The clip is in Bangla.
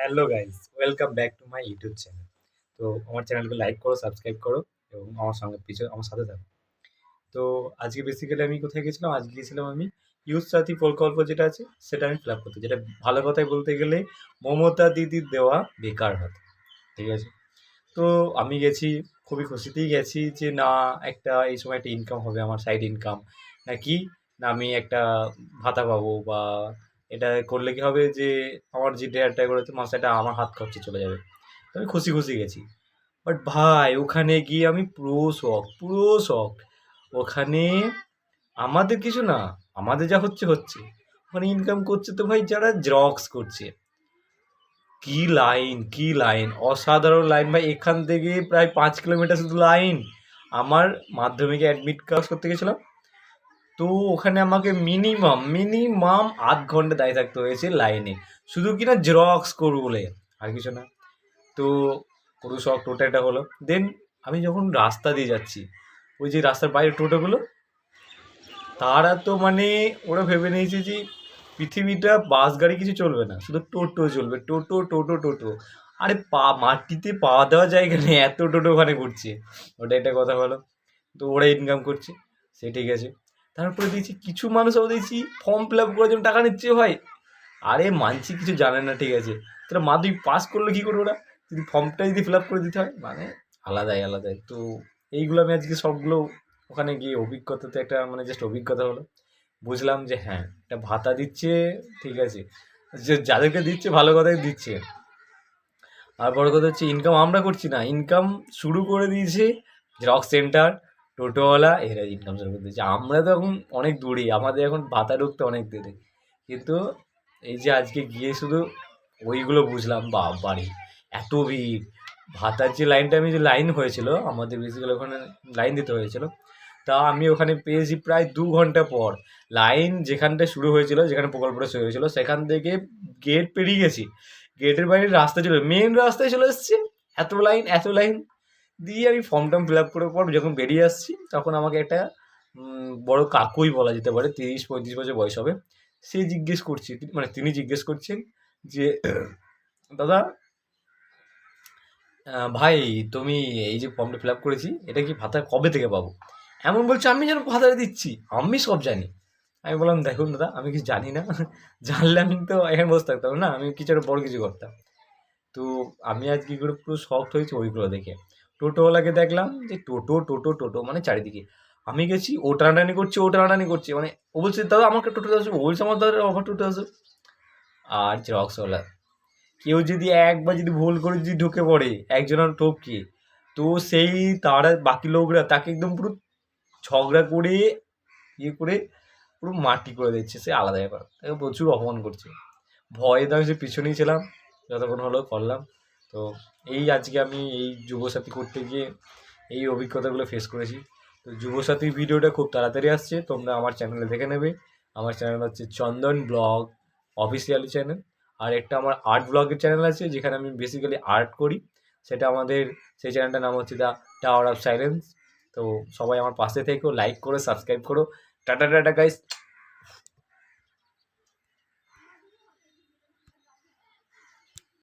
Hello guys, welcome back to my YouTube channel. তো আমার চ্যানেলকে লাইক করো, সাবস্ক্রাইব করো এবং আমার সাথে থাকো। তো আজকে বেসিক্যালি আমি কোথায় গেছিলাম? আজকে গেছিলাম আমি ইউথ সাথী প্রকল্প যেটা আছে সেটা আমি ফিল আপ করতে। যেটা ভালো কথায় বলতে গেলে মমতা দিদির দেওয়া বেকার ভাতা। ঠিক আছে? তো আমি গেছি, খুবই খুশিতেই গেছি যে না, একটা এই সময় একটা ইনকাম হবে, আমার সাইড ইনকাম নাকি, না আমি একটা ভাতা পাবো, বা এটা করলে কি হবে যে আমার যে ১,৫০০ করে মাসে এটা আমার হাত খরচে চলে যাবে। তো আমি খুশি খুশি গেছি। বাট ভাই ওখানে গিয়ে আমি পুরো শক। ওখানে আমাদের কিছু না, আমাদের যা হচ্ছে হচ্ছে, ওখানে ইনকাম করছে তো ভাই যারা জেরক্স করছে। কি লাইন, অসাধারণ লাইন ভাই। এখান থেকে প্রায় ৫ কিলোমিটার শুধু লাইন। আমার মাধ্যমিকে অ্যাডমিট কার্ড করতে গেছিলাম, তো ওখানে আমাকে মিনিমাম আধ ঘন্টা দাঁড়িয়ে থাকতে হয়েছে লাইনে, শুধু কিনা জেরক্স করবো বলে, আর কিছু না। তো পুরো সব টোটোটা হলো। দেন আমি যখন রাস্তা দিয়ে যাচ্ছি, ওই যে রাস্তার বাইরে টোটোগুলো, তারা তো মানে ওরা ভেবে নিয়েছে যে পৃথিবীটা বাস গাড়ি কিছু চলবে না, শুধু টোটো চলবে, টোটো। আরে মাটিতে পা দেওয়ার জায়গা নেই, এত টোটো ওখানে ঘুরছে। ওটা একটা কথা বলো। তো ওরা ইনকাম করছে, সে ঠিক আছে। তারপরে দেখছি কিছু মানুষ আবার দেখছি ফর্ম ফিল আপ করার জন্য টাকা নিচ্ছে ভাই। আরে মানছি কিছু জানে না, ঠিক আছে, তাহলে মাধ্যমিক পাস করলে কি করবে ওরা, যদি ফর্মটা যদি ফিল আপ করে দিতে হয়, মানে আলাদাই। তো এইগুলো আমি আজকে সবগুলো ওখানে গিয়ে অভিজ্ঞতাতে একটা মানে জাস্ট অভিজ্ঞতা হলো। বুঝলাম যে হ্যাঁ, একটা ভাতা দিচ্ছে, ঠিক আছে, যে যাদেরকে দিচ্ছে ভালো কথাই দিচ্ছে। আর বড় কথা হচ্ছে ইনকাম আমরা করছি না, ইনকাম শুরু করে দিয়েছে জেরক্স সেন্টার, টোটোওয়ালা, এরা ইনকাম শুরু করে দিয়েছে। আমরা তো এখন অনেক দূরে, আমাদের এখন ভাতা ঢুকতে অনেক দূরে। কিন্তু এই যে আজকে গিয়ে শুধু ওইগুলো বুঝলাম, বাবারে এত ভিড়। ভাতার যে লাইনটা, আমি যে লাইন হয়েছিল আমাদের বেসিক্যালি ওখানে লাইন দিতে হয়েছিল, তা আমি ওখানে পেয়েছি প্রায় ২ ঘন্টা পর। লাইন যেখানটায় শুরু হয়েছিল, যেখানে প্রকল্পটা শুরু হয়েছিল, সেখান থেকে গেট পেরিয়ে গেছি, গেটের বাইরে রাস্তা চলে, মেন রাস্তায় চলে এসছে। এত লাইন দিয়ে আমি ফর্ম টর্ম ফিল আপ করার পর যখন বেরিয়ে আসছি, তখন আমাকে একটা বড় কাকুই বলা যেতে পারে, ৩০-৩৫ বছর বয়স হবে, সে জিজ্ঞেস করছে, মানে তিনি জিজ্ঞেস করছেন যে দাদা, ভাই তুমি এই যে ফর্মটা ফিল আপ করেছি, এটা কি ভাতা কবে থেকে পাবো? এমন বলছে আমি যেন ভাতাটা দিচ্ছি, আমি সব জানি। আমি বললাম দেখুন দাদা, আমি কিছু জানি না। জানলে আমি তো এখানে বসে থাকতাম না, আমি কিছু একটা বড় কিছু করতাম। তো আমি আজকে করে পুরো শকড হয়েছি ওইগুলো দেখে। টোটোওয়ালাকে দেখলাম যে টোটো মানে চারিদিকে। আমি গেছি, ও টানাটানি করছে মানে। ও বলছে দাদা আমাকে টোটোতে আসবে, ও বলছে আমার দাদা আমার টোটো আসবে। আর জেরক্সওয়ালা, কেউ যদি একবার যদি ভুল করে যদি ঢুকে পড়ে একজনের টপকে, তো সেই তারা বাকি লোকরা তাকে একদম পুরো ঝগড়া করে, ইয়ে করে, পুরো মাটি করে দিচ্ছে, সে আলাদা ব্যাপার, তাকে প্রচুর অপমান করছে। ভয়ে তো আমি সে পিছনেই ছিলাম, যতক্ষণ হলো করলাম। তো এই আজকে আমি এই যুবসাথী করতে গিয়ে এই অভিজ্ঞতাগুলো ফেস করেছি। তো যুবসাথী ভিডিওটা খুব তাড়াতাড়ি আসছে, তোমরা আমার চ্যানেলে দেখে নেবে। আমার চ্যানেল হচ্ছে চন্দন ব্লগ অফিসিয়াল চ্যানেল। আর একটা আমার আর্ট ব্লগের চ্যানেল আছে, যেখানে আমি বেসিক্যালি আর্ট করি। সেটা আমাদের, সেই চ্যানেলটার নাম হচ্ছে দ্য টাওয়ার অফ সাইলেন্স। তো সবাই আমার পাশে থেকো, লাইক করো, সাবস্ক্রাইব করো। Tata tata guys.